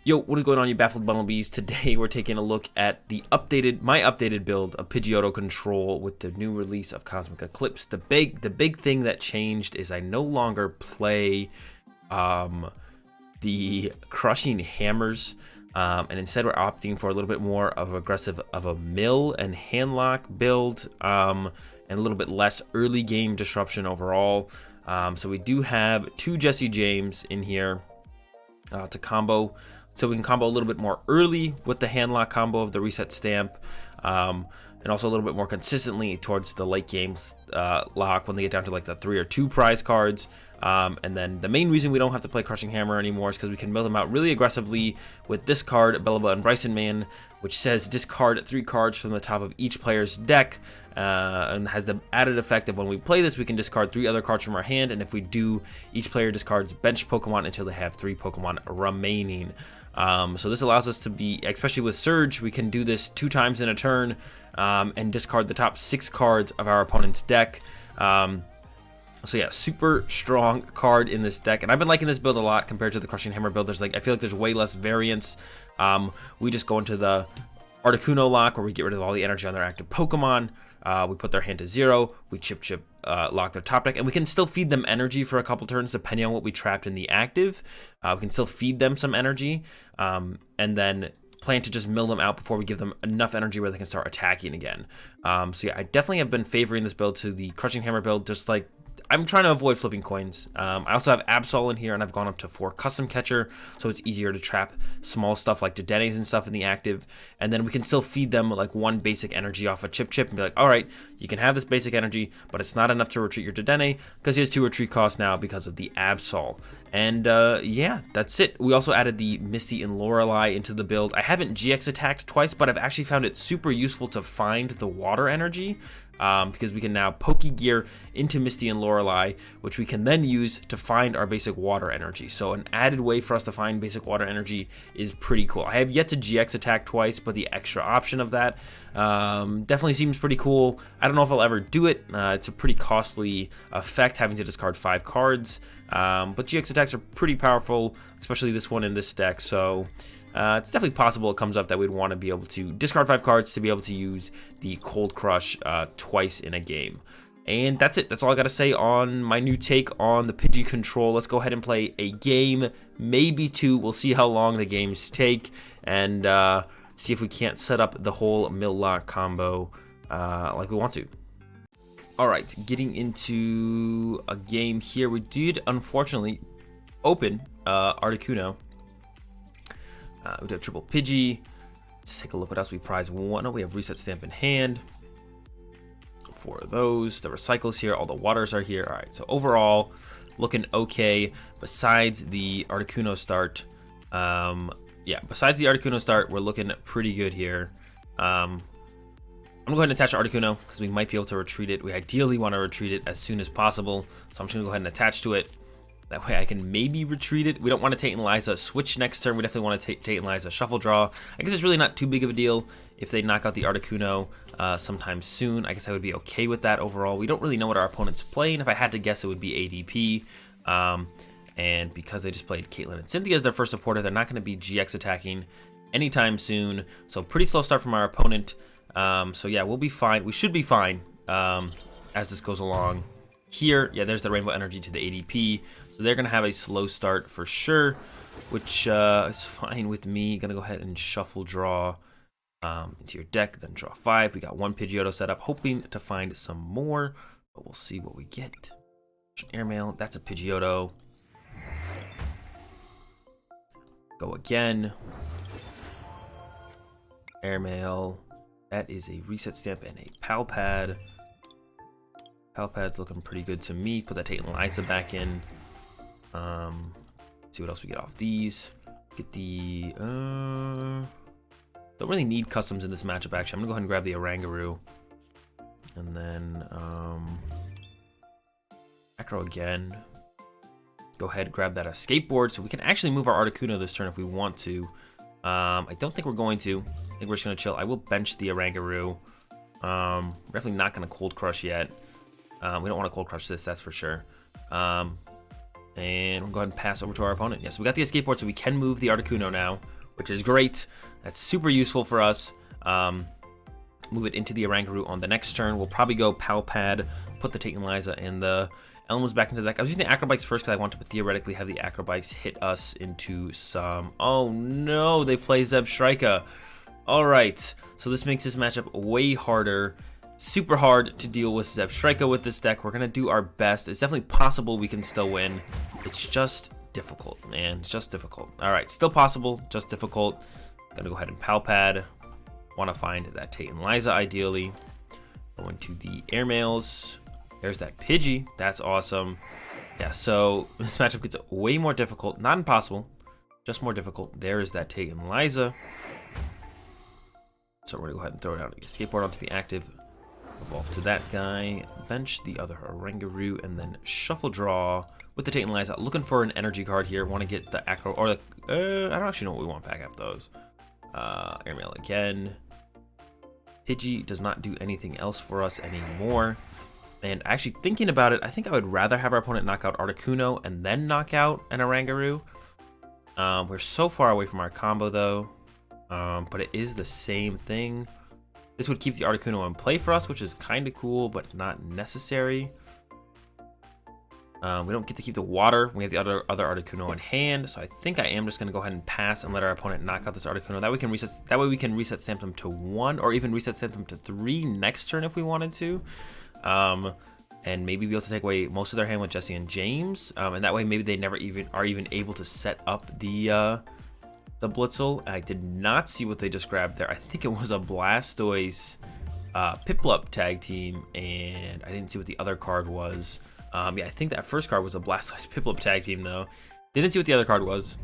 Yo, what is going on, you baffled bumblebees? Today we're taking a look at my updated build of Pidgeotto Control with the new release of Cosmic Eclipse. The big thing that changed is I no longer play the crushing hammers, and instead we're opting for a little bit more of aggressive of a mill and handlock build, and a little bit less early game disruption overall. So we do have two Jessie James in here to combo. So we can combo a little bit more early with the handlock combo of the Reset Stamp, and also a little bit more consistently towards the late game lock when they get down to like the 3 or 2 prize cards. And then the main reason we don't have to play Crushing Hammer anymore is because we can build them out really aggressively with this card, Bellelba Brycen-Man, which says discard 3 cards from the top of each player's deck, and has the added effect of when we play this, we can discard 3 other cards from our hand, and if we do, each player discards bench Pokemon until they have 3 Pokemon remaining. So this allows us to be, especially with Surge, we can do this 2 times in a turn, and discard the top 6 cards of our opponent's deck. So yeah, super strong card in this deck, and I've been liking this build a lot compared to the Crushing Hammer build. I feel like there's way less variance. We just go into the Articuno lock where we get rid of all the energy on their active Pokemon. We put their hand to 0, we Chip-Chip lock their top deck, and we can still feed them energy for a couple turns depending on what we trapped in the active. We can still feed them some energy, and then plan to just mill them out before we give them enough energy where they can start attacking again. So yeah, I definitely have been favoring this build to the Crushing Hammer build, just like I'm trying to avoid flipping coins. I also have Absol in here, and I've gone up to 4 Custom Catcher, so it's easier to trap small stuff like Dedenes and stuff in the active, and then we can still feed them like 1 basic energy off a Chip-Chip and be like, all right, you can have this basic energy, but it's not enough to retreat your Dedenne because he has 2 retreat costs now because of the Absol. And yeah, that's it. We also added the Misty Lorelei into the build. I haven't GX attacked twice, but I've actually found it super useful to find the water energy. Because we can now Pokégear into Misty Lorelei, which we can then use to find our basic water energy. So an added way for us to find basic water energy is pretty cool. I have yet to GX attack twice, but the extra option of that definitely seems pretty cool. I don't know if I'll ever do it. It's a pretty costly effect having to discard 5 cards, but GX attacks are pretty powerful, especially this one in this deck. So it's definitely possible it comes up that we'd want to be able to discard 5 cards to be able to use the Cold Crush twice in a game. And that's it. That's all I got to say on my new take on the Pidgey Control. Let's go ahead and play a game, maybe 2. We'll see how long the games take, and see if we can't set up the whole mill lock combo like we want to. Alright, getting into a game here. We did, unfortunately, open Articuno. We do have triple Pidgey. Let's take a look what else we prize. 1. Oh, we have Reset Stamp in hand. 4 of those. The recycles here. All the waters are here. All right. So overall, looking okay. Besides the Articuno start, yeah. Besides the Articuno start, we're looking pretty good here. I'm gonna go ahead and attach Articuno because we might be able to retreat it. We ideally want to retreat it as soon as possible. So I'm just gonna go ahead and attach to it. That way I can maybe retreat it. We don't want to Tate Liza switch next turn. We definitely want to Tate Liza shuffle draw. I guess it's really not too big of a deal if they knock out the Articuno sometime soon. I guess I would be okay with that overall. We don't really know what our opponent's playing. If I had to guess, it would be ADP. And because they just played Caitlyn and Cynthia as their first supporter, they're not going to be GX attacking anytime soon. So pretty slow start from our opponent. So yeah, we'll be fine. We should be fine as this goes along. Here, yeah, there's the Rainbow Energy to the ADP. So they're going to have a slow start for sure, which is fine with me. Going to go ahead and shuffle draw into your deck, then draw 5. We got 1 Pidgeotto set up, hoping to find some more, but we'll see what we get. Airmail, that's a Pidgeotto. Go again. Airmail, that is a Reset Stamp and a Pal Pad. Pal Pad's looking pretty good to me. Put that Tate Liza back in. See what else we get off these. Get the don't really need customs in this matchup. Actually, I'm gonna go ahead and grab the Oranguru, and then Acro again. Go ahead, grab that Escape Board, so we can actually move our Articuno this turn if we want to. I don't think we're going to. I think we're just gonna chill. I will bench the Oranguru. Definitely not gonna Cold Crush yet. We don't want to Cold Crush this, that's for sure. And we'll go ahead and pass over to our opponent. Yes, we got the Escape Board, so we can move the Articuno now, which is great. That's super useful for us. Move it into the Oranguru on the next turn. We'll probably go Pal Pad, put the Tate Liza and the Elmos back into the deck. I was using the Acro Bikes first because I wanted to theoretically have the Acro Bikes hit us into some... Oh no, they play Zebstrika. Alright, so this makes this matchup way harder. Super hard to deal with Zebstrika with this deck. We're going to do our best. It's definitely possible we can still win. It's just difficult, man. It's just difficult. Alright, still possible, just difficult. Gonna go ahead and Pal Pad. Want to find that Tate and Liza ideally. Go into the airmails. There's that Pidgey. That's awesome. Yeah, so this matchup gets way more difficult. Not impossible, just more difficult. There is that Tate and Liza. So we're gonna go ahead and throw it out. Escape Board onto the active. Evolve to that guy. Bench the other Oranguru and then shuffle draw with the Tate and Liza. Looking for an energy card here. Want to get the Acro or the I don't actually know what we want back after those. Airmail again. Pidgey does not do anything else for us anymore. And actually thinking about it, I think I would rather have our opponent knock out Articuno and then knock out an Oranguru. We're so far away from our combo though. But it is the same thing. This would keep the Articuno in play for us, which is kind of cool, but not necessary. We don't get to keep the water. We have the other Articuno in hand, so I think I am just going to go ahead and pass and let our opponent knock out this Articuno. That way we can reset stamp them to 1, or even reset stamp them to 3 next turn if we wanted to. And maybe be able to take away most of their hand with Jessie and James, and that way maybe they never even are able to set up the Blitzel. I did not see what they just grabbed there. I think it was a Blastoise Piplup tag team, and I didn't see what the other card was. Yeah, I think that first card was a Blastoise Piplup tag team though. Didn't see what the other card was.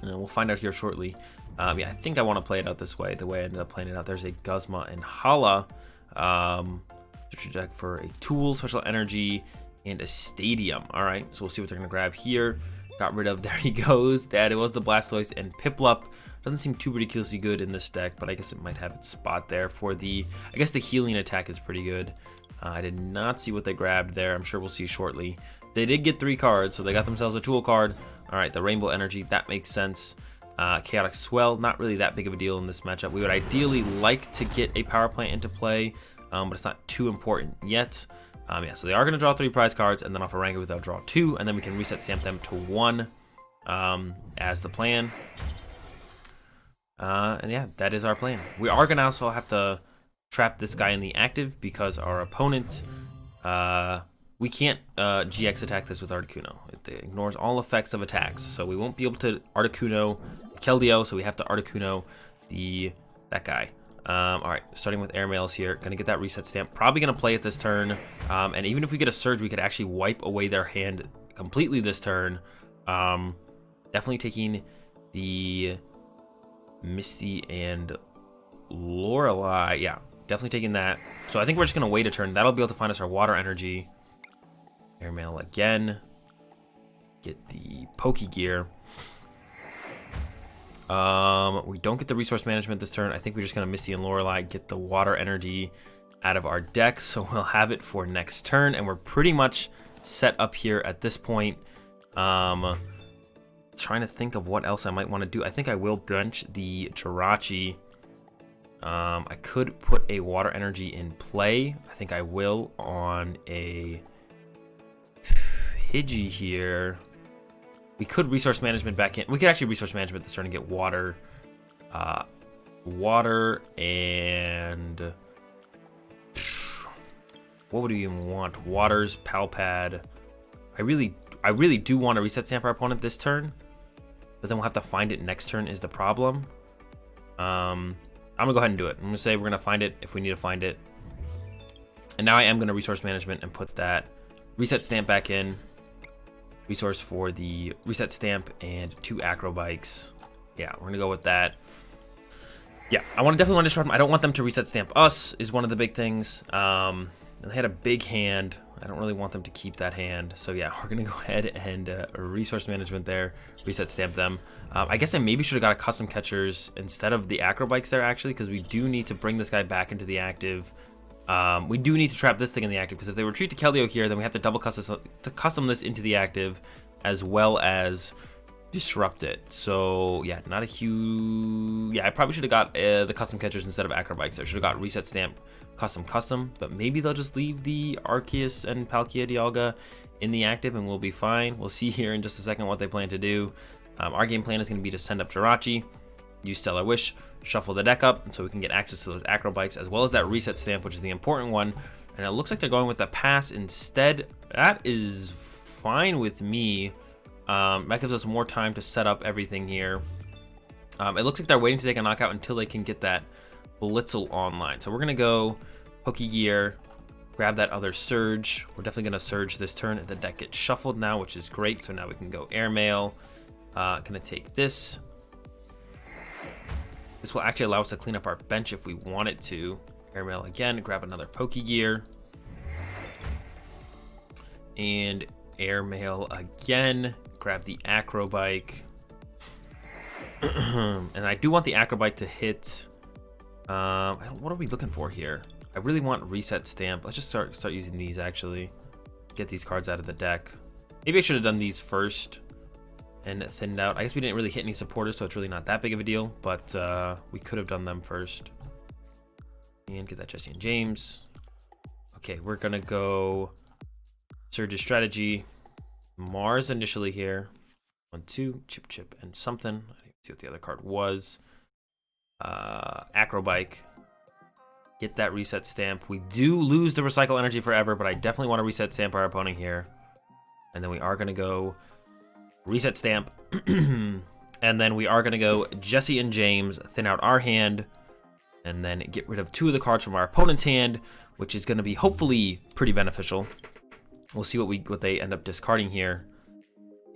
We'll find out here shortly. Yeah, I think I want to play it out this way. The way I ended up playing it out, there's a Guzma and Hala. Deck for a Tool, Special Energy, and a Stadium. All right, so we'll see what they're gonna grab here. Got rid of, there he goes. That it was the Blastoise and Piplup. Doesn't seem too ridiculously good in this deck, but I guess it might have its spot there for the. I guess the healing attack is pretty good. I did not see what they grabbed there. I'm sure we'll see shortly. They did get 3 cards, so they got themselves a Tool card. All right, the Rainbow Energy, that makes sense. Chaotic Swell, not really that big of a deal in this matchup. We would ideally like to get a Power Plant into play, but it's not too important yet. Yeah, so they are going to draw 3 prize cards, and then off Oranguru they'll draw 2, and then we can reset stamp them to 1 as the plan. And yeah, that is our plan. We are going to also have to trap this guy in the active because our opponent, we can't GX attack this with Articuno. It ignores all effects of attacks, so we won't be able to Articuno Keldeo, so we have to Articuno that guy. Alright, starting with airmails here. Gonna get that reset stamp. Probably gonna play it this turn. And even if we get a surge, we could actually wipe away their hand completely this turn. Definitely taking the Misty and Lorelei. Yeah, definitely taking that. So I think we're just gonna wait a turn. That'll be able to find us our water energy. Airmail again. Get the Pokégear. We don't get the resource management this turn. I think we're just gonna Misty and Lorelei get the water energy out of our deck, so we'll have it for next turn, and we're pretty much set up here at this point. Trying to think of what else I might want to do. I think I will bench the Jirachi. I could put a water energy in play. I think I will on a Pidgey here. We could resource management back in. We could actually resource management this turn and get water. Water and what would we even want? Waters, Pal Pad. I really do want to reset stamp our opponent this turn, but then we'll have to find it next turn is the problem. I'm gonna go ahead and do it. I'm gonna say we're gonna find it if we need to find it. And now I am gonna resource management and put that reset stamp back in. Resource for the reset stamp and 2 acro bikes. Yeah, we're gonna go with that. Yeah, I definitely want to disrupt them. I don't want them to reset stamp us is one of the big things. And they had a big hand. I don't really want them to keep that hand. So yeah, we're gonna go ahead and resource management there, reset stamp them. I guess I maybe should have got a custom catchers instead of the acro bikes there actually, because we do need to bring this guy back into the active. We do need to trap this thing in the active, because if they retreat to Keldeo here, then we have to double custom this into the active, as well as disrupt it. So yeah, not a huge. Yeah, I probably should have got the custom catchers instead of Acro Bikes. I should have got Reset Stamp custom, but maybe they'll just leave the Arceus and Palkia Dialga in the active and we'll be fine. We'll see here in just a second what they plan to do. Our game plan is going to be to send up Jirachi, use Stellar Wish, shuffle the deck up so we can get access to those Acro Bikes as well as that Reset Stamp, which is the important one. And it looks like they're going with the pass instead. That is fine with me. That gives us more time to set up everything here. It looks like they're waiting to take a knockout until they can get that Blitzel online. So we're going to go Pokégear, grab that other Surge. We're definitely going to Surge this turn. The deck gets shuffled now, which is great. So now we can go Airmail. Going to take this. This will actually allow us to clean up our bench if we wanted to. Airmail again, grab another Pokégear. And Airmail again, grab the Acro Bike. And I do want the Acro Bike to hit. What are we looking for here? I really want Reset Stamp. Let's just start using these actually. Get these cards out of the deck. Maybe I should have done these first and thinned out. I guess we didn't really hit any supporters, so it's really not that big of a deal, but we could have done them first. And get that Jessie and James. Okay, we're gonna go Surge's Strategy. Mars initially here. 1, 2, Chip-Chip and something. I didn't see what the other card was. Acro Bike. Get that Reset Stamp. We do lose the Recycle Energy forever, but I definitely want to Reset Stamp our opponent here. And then we are gonna go Reset Stamp. And then we are gonna go Jessie and James, thin out our hand. And then get rid of 2 of the cards from our opponent's hand, which is going to be hopefully pretty beneficial. We'll see what they end up discarding here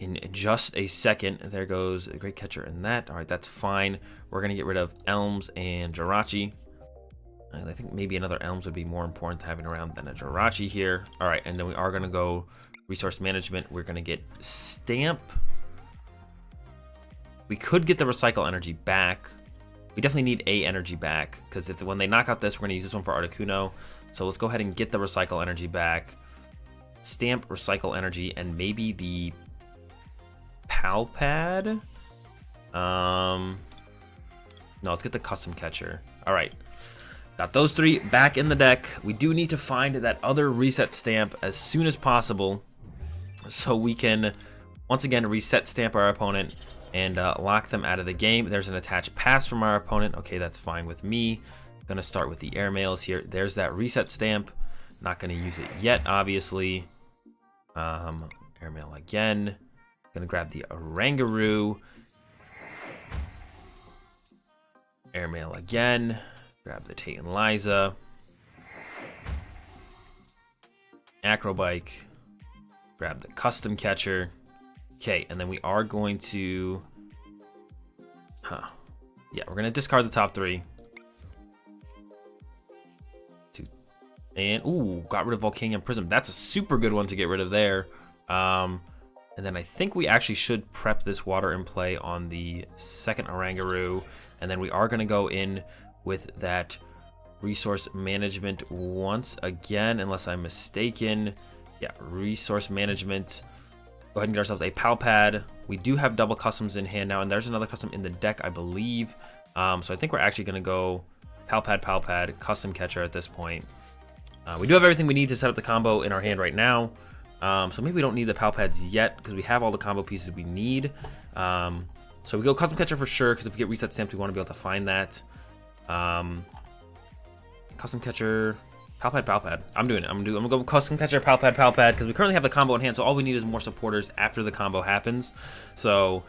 in just a second. There goes a great catcher in that. All right, that's fine. We're going to get rid of Elms and Jirachi. I think maybe another Elms would be more important to having around than a Jirachi here. All right, and then we are going to go Resource Management. We're going to get Stamp. We could get the Recycle Energy back. We definitely need a energy back because when they knock out this, we're going to use this one for Articuno. So let's go ahead and get the Recycle Energy back. Stamp, Recycle Energy, and maybe the Pal Pad. No, let's get the Custom Catcher. All right. Got those 3 back in the deck. We do need to find that other Reset Stamp as soon as possible so we can, once again, Reset Stamp our opponent and lock them out of the game. There's an attached pass from our opponent. Okay, that's fine with me. Gonna start with the Airmails here. There's that Reset Stamp. Not gonna use it yet, obviously. Airmail again. Gonna grab the Oranguru. Airmail again. Grab the Tate Liza. Acro Bike. Grab the Custom Catcher. Okay, and then we are going to... Yeah, we're going to discard the top 3. And, ooh, got rid of Volcanium Prism. That's a super good one to get rid of there. And then I think we actually should prep this Water in Play on the second Oranguru. And then we are going to go in with that Resource Management once again, unless I'm mistaken. Yeah, Resource Management. Go ahead and get ourselves a Pal Pad. We do have double customs in hand now, and there's another custom in the deck, I believe. So I think we're actually going to go Pal Pad, Custom Catcher at this point. We do have everything we need to set up the combo in our hand right now. So maybe we don't need the Pal Pads yet because we have all the combo pieces we need. So we go Custom Catcher for sure because if we get Reset Stamped, we want to be able to find that. Custom Catcher... Pal Pad. I'm doing it. I'm gonna go Custom Catcher, Pal Pad, because we currently have the combo in hand, so all we need is more supporters after the combo happens. So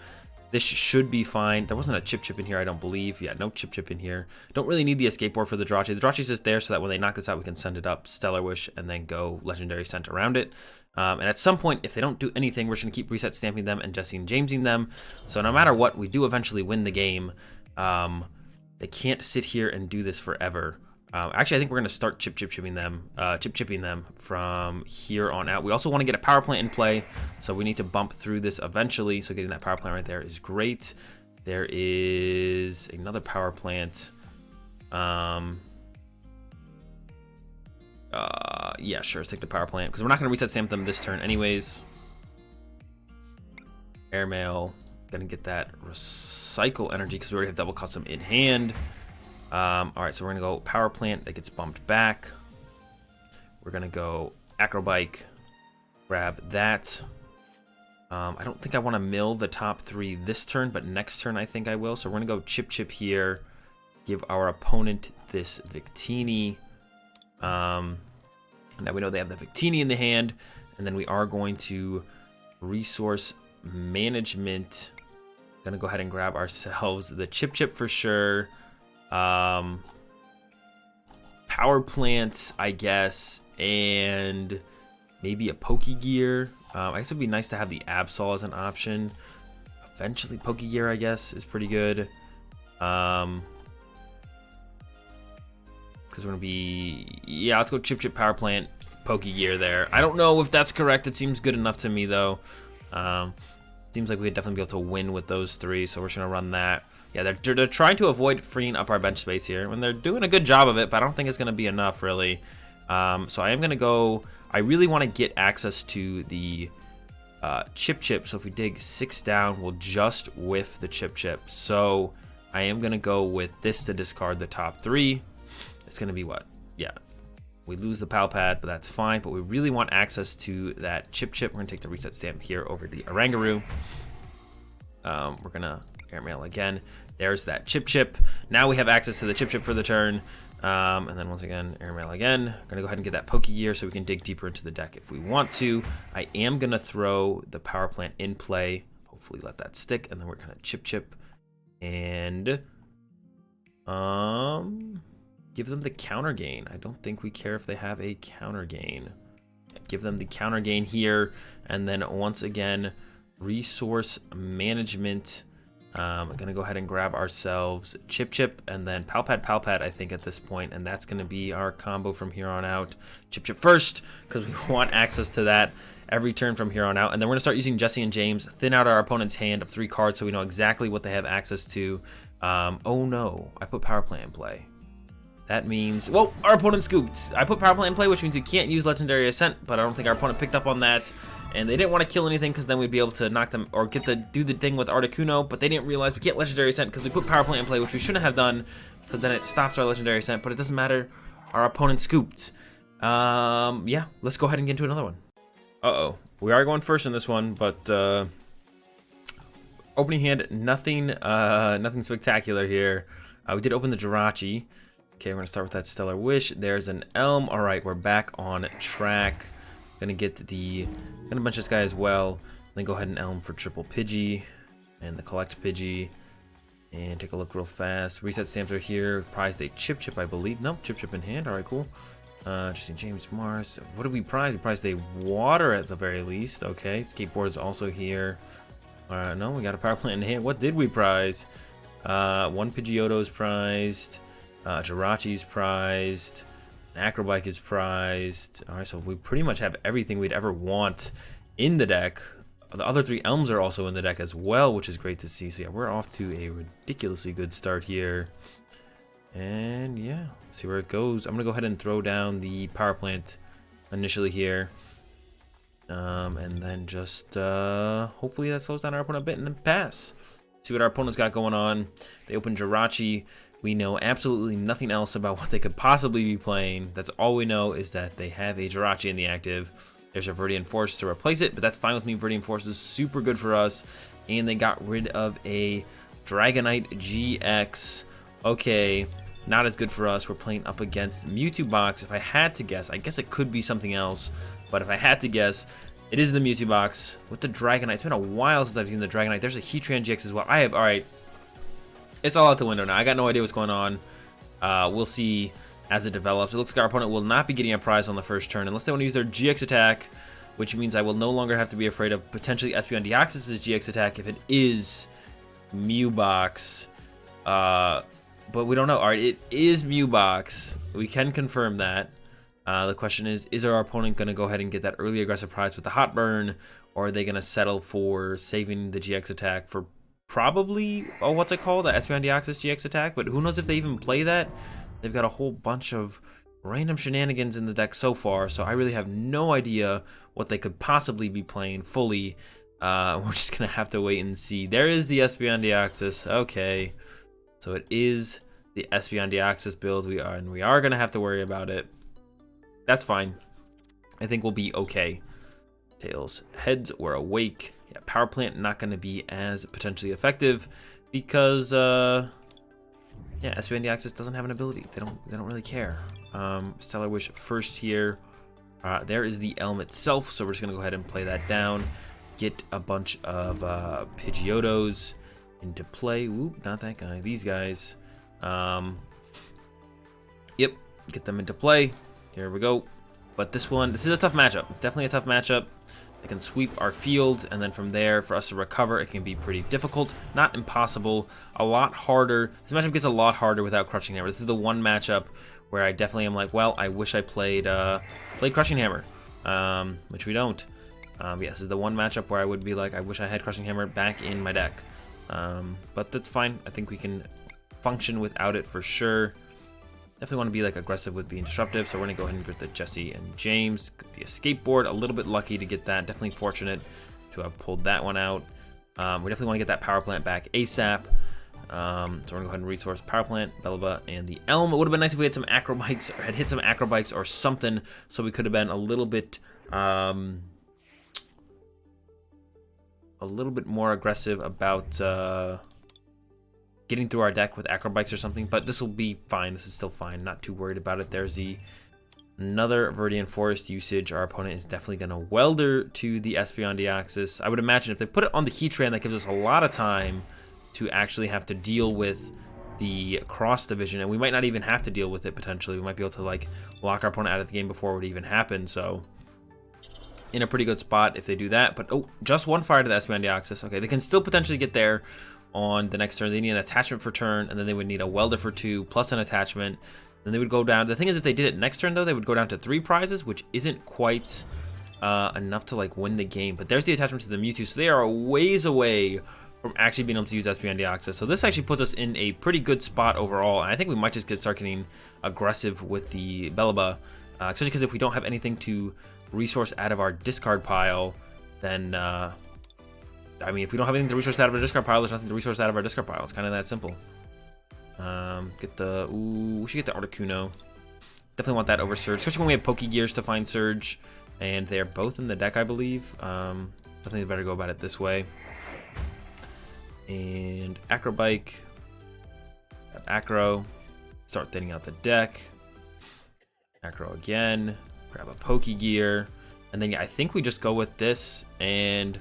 this should be fine. There wasn't a Chip-Chip in here, I don't believe. Yeah, no Chip-Chip in here. Don't really need the Escape Board for the Jirachi. The Jirachi's just there so that when they knock this out, we can send it up, Stellar Wish, and then go Legendary Scent around it. And at some point, if they don't do anything, we're just gonna keep Reset Stamping them and Jessie and Jamesing them. So no matter what, we do eventually win the game. They can't sit here and do this forever. Actually, I think we're going to start chip-chipping them from here on out. We also want to get a power plant in play, so we need to bump through this eventually. So getting that power plant right there is great. There is another power plant. Yeah, sure, let's take the power plant, because we're not going to reset stamp them this turn anyways. Airmail, Gonna get that Recycle Energy because we already have double custom in hand. All right, so we're gonna go Power Plant. That gets bumped back. We're gonna go Acro Bike. Grab that. I don't think I want to mill the top 3 this turn, but next turn I think I will. So we're gonna go Chip-Chip here. Give our opponent this Victini. Now we know they have the Victini in the hand, and then we are going to Resource Management. Gonna go ahead and grab ourselves the Chip-Chip for sure. Power Plant, I guess, and maybe a Pokégear. I guess it would be nice to have the Absol as an option. Eventually, Pokégear, I guess, is pretty good. Because we're gonna be, yeah, let's go Chip-Chip, Power Plant, Pokégear there. I don't know if that's correct. It seems good enough to me though. Seems like we'd definitely be able to win with those 3, so we're just gonna run that. Yeah, they're trying to avoid freeing up our bench space here, and they're doing a good job of it, but I don't think it's gonna be enough really. So I am gonna go. I really want to get access to the Chip-Chip. So if we dig 6 down, we'll just whiff the Chip-Chip. So I am gonna go with this to discard the top 3. It's gonna be what? Yeah, we lose the Pal Pad, but that's fine. But we really want access to that Chip-Chip. We're gonna take the Reset Stamp here over the Oranguru. We're gonna airmail again. There's that Chip-Chip. Now we have access to the Chip-Chip for the turn. And then once again, airmail again. Gonna go ahead and get that Pokégear so we can dig deeper into the deck if we want to. I am gonna throw the Power Plant in play. Hopefully let that stick, and then we're gonna Chip-Chip and give them the counter gain. I don't think we care if they have a counter gain. Give them the counter gain here, and then once again, Resource Management. I'm gonna go ahead and grab ourselves Chip-Chip and then Pal Pad, I think at this point, and that's gonna be our combo from here on out. Chip-Chip first, because we want access to that every turn from here on out, and then we're gonna start using Jessie and James, thin out our opponent's hand of 3 cards so we know exactly what they have access to. Oh no, I put Power Plant in play. That means, well, our opponent scooped. I put Power Plant in play, which means we can't use Legendary Ascent, but I don't think our opponent picked up on that. And they didn't want to kill anything because then we'd be able to knock them or do the thing with Articuno, but they didn't realize we can't Legendary Ascent because we put Power Plant in play, which we shouldn't have done because then it stops our Legendary Ascent, but it doesn't matter. Our opponent scooped. Yeah, let's go ahead and get into another one. Uh-oh. We are going first in this one, but opening hand, nothing spectacular here. We did open the Jirachi. Okay, we're gonna start with that Stellar Wish. There's an Elm. All right, we're back on track. Gonna bunch this guy as well. Then go ahead and Elm for triple Pidgey and the collect Pidgey. And take a look real fast. Reset stamps are here. Prized a Chip-Chip, I believe. Nope, Chip-Chip in hand. All right, cool. Jessie James Mars. What did we prize? We prized a Water at the very least. Okay, Escape Board's also here. No, we got a Power Plant in hand. What did we prize? 1 Pidgeotto's prized. Jirachi's prized. Acro Bike is prized. All right, so we pretty much have everything we'd ever want in the deck. The other 3 Elms are also in the deck as well, which is great to see. So yeah, we're off to a ridiculously good start here. And yeah, see where it goes. I'm gonna go ahead and throw down the Power Plant initially here. And then just hopefully that slows down our opponent a bit and then pass. See what our opponent's got going on. They open Jirachi. We know absolutely nothing else about what they could possibly be playing. That's all we know is that they have a Jirachi in the active. There's a Viridian Force to replace it, but that's fine with me. Viridian Force is super good for us. And they got rid of a Dragonite GX. Okay, not as good for us. We're playing up against Mewtwo box. If I had to guess, I guess it could be something else. But if I had to guess, it is the Mewtwo box with the Dragonite. It's been a while since I've seen the Dragonite. There's a Heatran GX as well. All right. It's all out the window now. I got no idea what's going on. We'll see as it develops. It looks like our opponent will not be getting a prize on the first turn unless they want to use their GX attack, which means I will no longer have to be afraid of potentially Espeon Deoxys' GX attack if it is Mew box. But we don't know. All right, it is Mew box. We can confirm that. The question is our opponent going to go ahead and get that early aggressive prize with the Hot Burn, or are they going to settle for saving the GX attack for probably, what's it called? The Espeon Deoxys GX attack, but who knows if they even play that. They've got a whole bunch of random shenanigans in the deck so far, so I really have no idea what they could possibly be playing fully. We're just gonna have to wait and see. There is the Espeon Deoxys. Okay, so it is the Espeon Deoxys build. We are gonna have to worry about it. That's fine. I think we'll be okay. Tails, heads, we're awake. Yeah, Power Plant not gonna be as potentially effective because yeah, Espeon Deoxys doesn't have an ability. They don't really care. Stellar Wish first here. There is the Elm itself, so we're just gonna go ahead and play that down. Get a bunch of Pidgeottos into play. Whoop, not that guy. These guys. Yep, get them into play. Here we go. But this is a tough matchup. It's definitely a tough matchup. They can sweep our field, and then from there, for us to recover, it can be pretty difficult. Not impossible. A lot harder. This matchup gets a lot harder without Crushing Hammer. This is the one matchup where I definitely am like, well, I wish I played Crushing Hammer, which we don't. Yeah, this is the one matchup where I would be like, I wish I had Crushing Hammer back in my deck. But that's fine. I think we can function without it for sure. Definitely want to be like aggressive with being disruptive, so we're gonna go ahead and get the Jessie and James. Get the Escape Board, a little bit lucky to get that. Definitely fortunate to have pulled that one out. We definitely want to get that Power Plant back ASAP. So we're gonna go ahead and resource Power Plant, Bellelba, and the Elm. It would have been nice if we had some Acro Bikes, or had hit some Acro Bikes or something, so we could have been a little bit more aggressive about getting through our deck with Acro Bikes or something, but this will be fine. This is still fine. Not too worried about it. There's another Viridian Forest usage. Our opponent is definitely going to welder to the Espeon Deoxys. I would imagine if they put it on the Heatran, that gives us a lot of time to actually have to deal with the cross division, and we might not even have to deal with it potentially. We might be able to like lock our opponent out of the game before it would even happen. So in a pretty good spot if they do that. But oh, just one fire to the Espeon Deoxys. Okay, they can still potentially get there on the next turn. They need an attachment for turn, and then they would need a welder for 2 plus an attachment. Then they would go down. The thing is, if they did it next turn though, they would go down to 3 prizes, which isn't quite enough to like win the game. But there's the attachment to the Mewtwo, so they are a ways away from actually being able to use Espeon Deoxys. So this actually puts us in a pretty good spot overall, and I think we might just start getting aggressive with the Bellelba, especially because if we don't have anything to resource out of our discard pile, then I mean, if we don't have anything to resource out of our discard pile, there's nothing to resource out of our discard pile. It's kind of that simple. We should get the Articuno. Definitely want that over Surge, especially when we have Pokégears to find Surge, and they're both in the deck, I believe. Definitely better go about it this way. And Acro Bike. Got Acro. Start thinning out the deck. Acro again. Grab a Pokégear. And then yeah, I think we just go with this and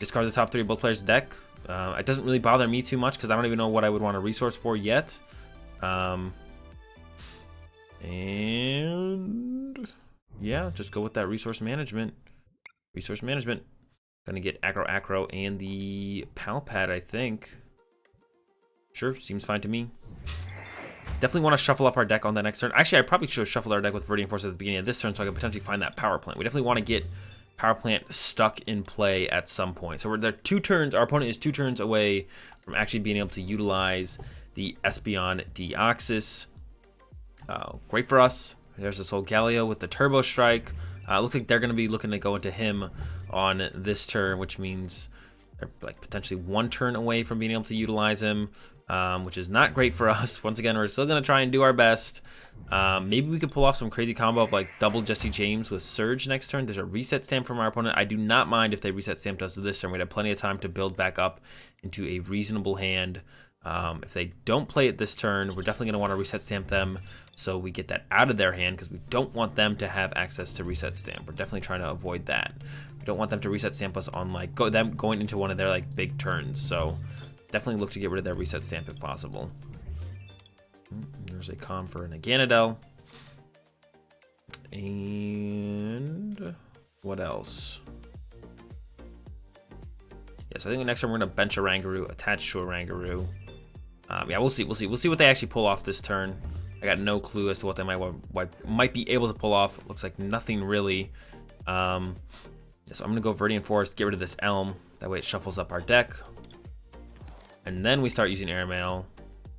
discard the top 3 of both players' deck. It doesn't really bother me too much because I don't even know what I would want to resource for yet. And yeah, just go with that resource management. Gonna get Acro and the Pal Pad, I think. Sure, seems fine to me. Definitely want to shuffle up our deck on the next turn. Actually, I probably should have shuffled our deck with Viridian Force at the beginning of this turn so I could potentially find that Power Plant. We definitely want to get Power Plant stuck in play at some point. So we're 2 turns. Our opponent is 2 turns away from actually being able to utilize the Espeon Deoxys. Great for us. There's this old Galio with the Turbo Strike. Looks like they're going to be looking to go into him on this turn, which means they're like potentially 1 turn away from being able to utilize him, which is not great for us. Once again, we're still going to try and do our best. Maybe we could pull off some crazy combo of like double Jessie James with Surge next turn. There's a reset stamp from our opponent. I do not mind if they reset stamped us this turn. We'd have plenty of time to build back up into a reasonable hand. If they don't play it this turn, we're definitely going to want to reset stamp them so we get that out of their hand because we don't want them to have access to reset stamp. We're definitely trying to avoid that. We don't want them to reset stamp us on like them going into one of their like big turns. So definitely look to get rid of their reset stamp if possible. There's a Com for an Ganadel. And what else? Yeah, so I think next time we're gonna bench Oranguru, attach to Oranguru. Yeah, we'll see what they actually pull off this turn. I got no clue as to what they might be able to pull off. Looks like nothing really. So I'm gonna go Viridian Forest, get rid of this Elm. That way it shuffles up our deck. And then we start using Airmail.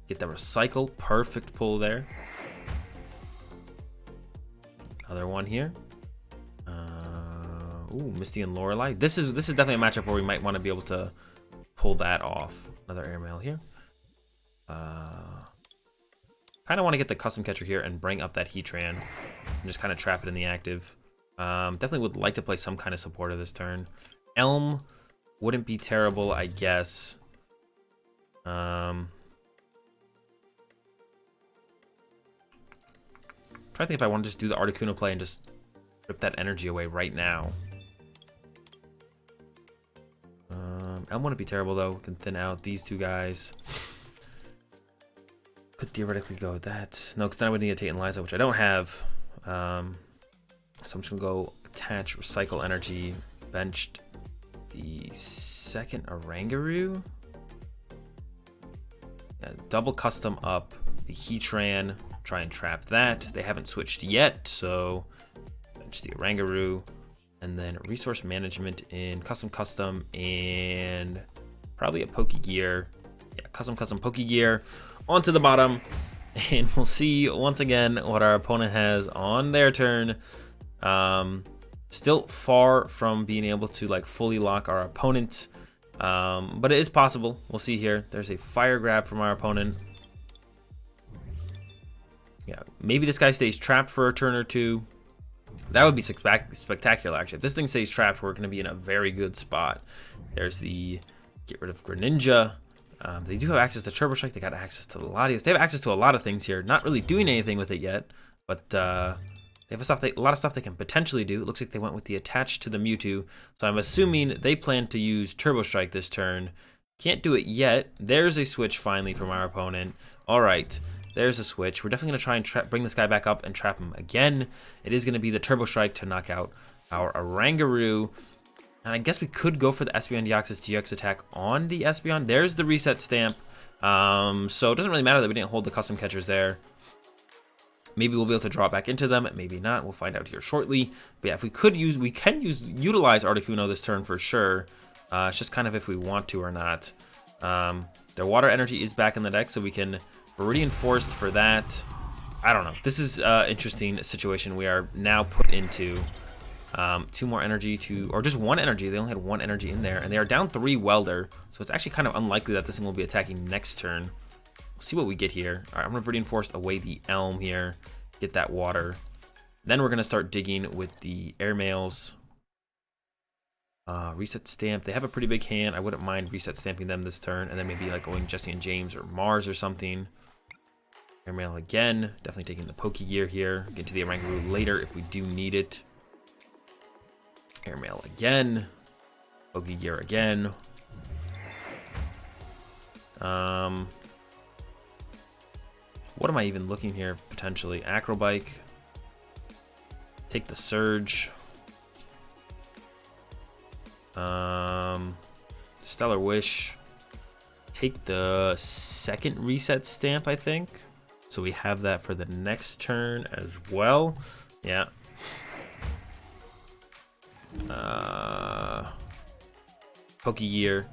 Get the Recycle, perfect pull there. Another one here. Ooh, Misty and Lorelei. This is definitely a matchup where we might want to be able to pull that off. Another airmail here. Kind of want to get the custom catcher here and bring up that Heatran and just kind of trap it in the active. Definitely would like to play some kind of supporter this turn. Elm wouldn't be terrible, I guess. Trying to think if I want to just do the Articuno play and just rip that energy away right now. Elm wouldn't be terrible though. We can thin out these two guys. Could theoretically go with that. No, because then I would need a Tate Liza, which I don't have. So I'm just gonna go attach Recycle Energy, benched the second Oranguru. Yeah, double custom up the Heatran, try and trap that. They haven't switched yet, so bench the Oranguru. And then resource management in custom, and probably a Pokégear. Yeah, custom Pokégear onto the bottom. And we'll see once again what our opponent has on their turn. Still far from being able to like fully lock our opponent. But it is possible. We'll see here. There's a fire grab from our opponent. Yeah, maybe this guy stays trapped for a turn or two. That would be spectacular, actually. If this thing stays trapped, we're going to be in a very good spot. There's the get rid of Greninja. They do have access to Turbo Strike. They got access to the Latios. They have access to a lot of things here. Not really doing anything with it yet, but they have a lot of stuff they can potentially do. It looks like they went with the attach to the Mewtwo. So I'm assuming they plan to use Turbo Strike this turn. Can't do it yet. There's a switch finally from our opponent. All right. There's a switch. We're definitely going to try and bring this guy back up and trap him again. It is going to be the Turbo Strike to knock out our Oranguru. And I guess we could go for the Espeon Deoxys GX attack on the Espeon. There's the Reset Stamp. So it doesn't really matter that we didn't hold the custom catchers there. Maybe we'll be able to draw back into them. Maybe not. We'll find out here shortly. But yeah, if we could use, utilize Articuno this turn for sure. It's just kind of if we want to or not. Their water energy is back in the deck, so we can reinforced for that. I don't know. This is an interesting situation we are now put into. 2 more energy to, or just 1 energy. They only had 1 energy in there, and they are down 3 Welder, so it's actually kind of unlikely that this thing will be attacking next turn. We'll see what we get here. All right, I'm going to reinforce away the Elm here, get that water. Then we're going to start digging with the airmails. Reset Stamp. They have a pretty big hand. I wouldn't mind Reset Stamping them this turn, and then maybe like going Jessie and James or Mars or something. Airmail again. Definitely taking the Pokégear here. Get to the Oranguru later if we do need it. Airmail again. Pokégear again. What am I even looking here? Potentially Acro Bike. Take the Surge. Stellar Wish. Take the second Reset Stamp, I think. So we have that for the next turn as well. Yeah. Pokégear.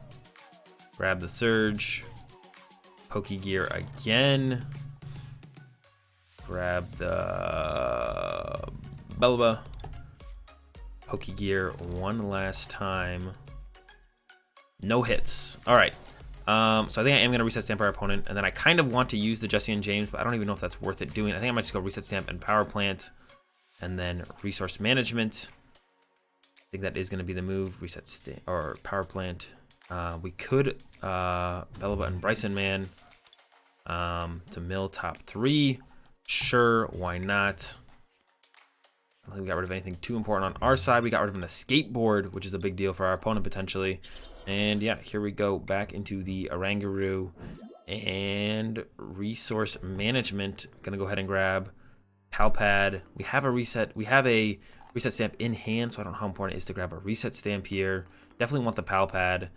Grab the Surge. Pokégear again. Grab the Bellelba. Pokégear one last time. No hits. All right. So I think I am going to Reset Stamp our opponent, and then I kind of want to use the Jessie and James, but I don't even know if that's worth it doing. I think I might just go Reset Stamp and Power Plant, and then Resource Management. I think that is going to be the move. Reset Stamp or Power Plant. We could Bellelba and Brycen-Man to mill top 3. Sure, why not? I don't think we got rid of anything too important on our side. We got rid of an Escape Board, which is a big deal for our opponent potentially. And yeah, here we go back into the Oranguru and Resource Management. Gonna go ahead and grab Pal Pad. We have a Reset Stamp in hand, so I don't know how important it is to grab a Reset Stamp here. Definitely want the Pal Pad.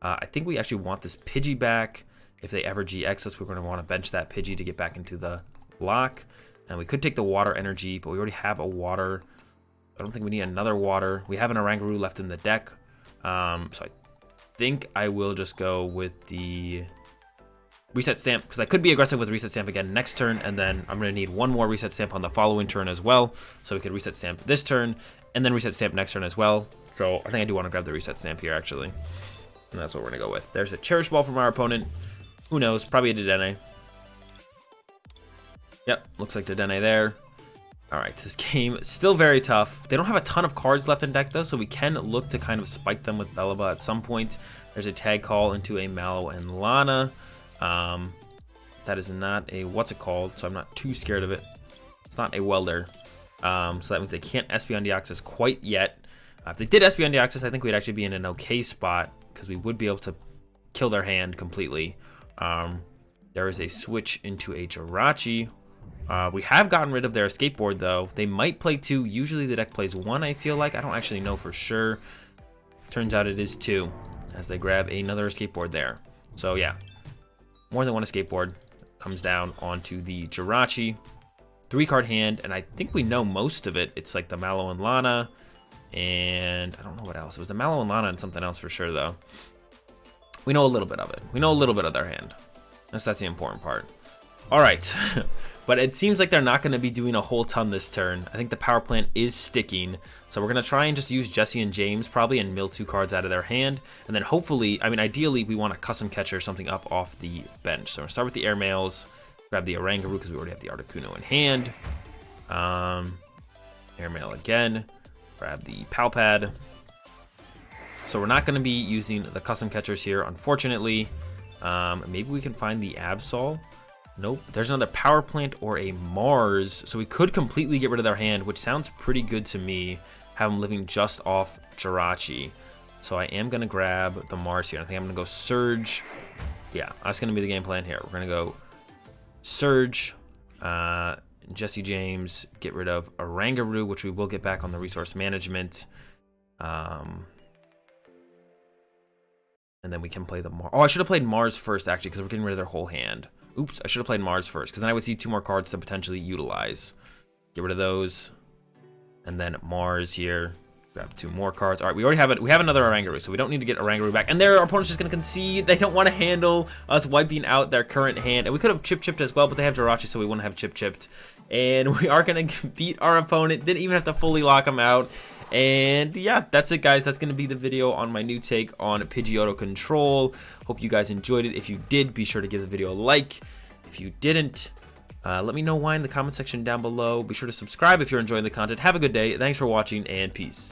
I think we actually want this Pidgey back. If they ever GX us, we're gonna want to bench that Pidgey to get back into the lock. And we could take the water energy, but we already have a water. I don't think we need another water. We have an Oranguru left in the deck. So I think I will just go with the Reset Stamp, because I could be aggressive with Reset Stamp again next turn, and then I'm going to need one more Reset Stamp on the following turn as well, so we could Reset Stamp this turn, and then Reset Stamp next turn as well. So I think I do want to grab the Reset Stamp here, actually. And that's what we're going to go with. There's a Cherish Ball from our opponent. Who knows? Probably a Dedenne. Yep, looks like Dedenne there. Alright, this game is still very tough. They don't have a ton of cards left in deck, though, so we can look to kind of spike them with Bellelba at some point. There's a Tag Call into a Mallow and Lana. That is not a, what's it called, so I'm not too scared of it. It's not a Welder. So that means they can't SP on Deoxys quite yet. If they did SP on Deoxys, I think we'd actually be in an okay spot, because we would be able to kill their hand completely. There is a switch into a Jirachi. We have gotten rid of their Escape Board, though. They might play 2. Usually the deck plays 1, I feel like. I don't actually know for sure. Turns out it is 2, as they grab another Escape Board there. So, yeah. More than one Escape Board comes down onto the Jirachi. 3-card hand, and I think we know most of it. It's like the Mallow and Lana, and I don't know what else. It was the Mallow and Lana and something else for sure, though. We know a little bit of it. We know a little bit of their hand. That's the important part. All right. But it seems like they're not going to be doing a whole ton this turn. I think the Power Plant is sticking. So we're going to try and just use Jessie and James probably and mill 2 cards out of their hand. And then hopefully, I mean, ideally, we want a custom catcher or something up off the bench. So we're going to start with the Airmails, grab the Oranguru because we already have the Articuno in hand. Airmail again, grab the Pal Pad. So we're not going to be using the custom catchers here, unfortunately. Maybe we can find the Absol. Nope, there's another Power Plant or a Mars, so we could completely get rid of their hand, which sounds pretty good to me, have them living just off Jirachi. So I am going to grab the Mars here. I think I'm going to go Surge. Yeah, that's going to be the game plan here. We're going to go Surge, Jessie James, get rid of Oranguru, which we will get back on the resource management. And then we can play the Mars. Oh, I should have played Mars first, actually, because we're getting rid of their whole hand. Oops, I should have played Mars first, because then I would see 2 more cards to potentially utilize. Get rid of those. And then Mars here. Grab 2 more cards. All right, we already have it. We have another Oranguru, so we don't need to get Oranguru back. And their opponent's just going to concede. They don't want to handle us wiping out their current hand. And we could have Chip-Chipped as well, but they have Jirachi, so we wouldn't have Chip-Chipped. And we are going to beat our opponent. Didn't even have to fully lock him out. And yeah, that's it, guys. That's going to be the video on my new take on Pidgeotto Control. Hope you guys enjoyed it. If you did, be sure to give the video a like. If you didn't, let me know why in the comment section down below. Be sure to subscribe if you're enjoying the content. Have a good day. Thanks for watching, and peace.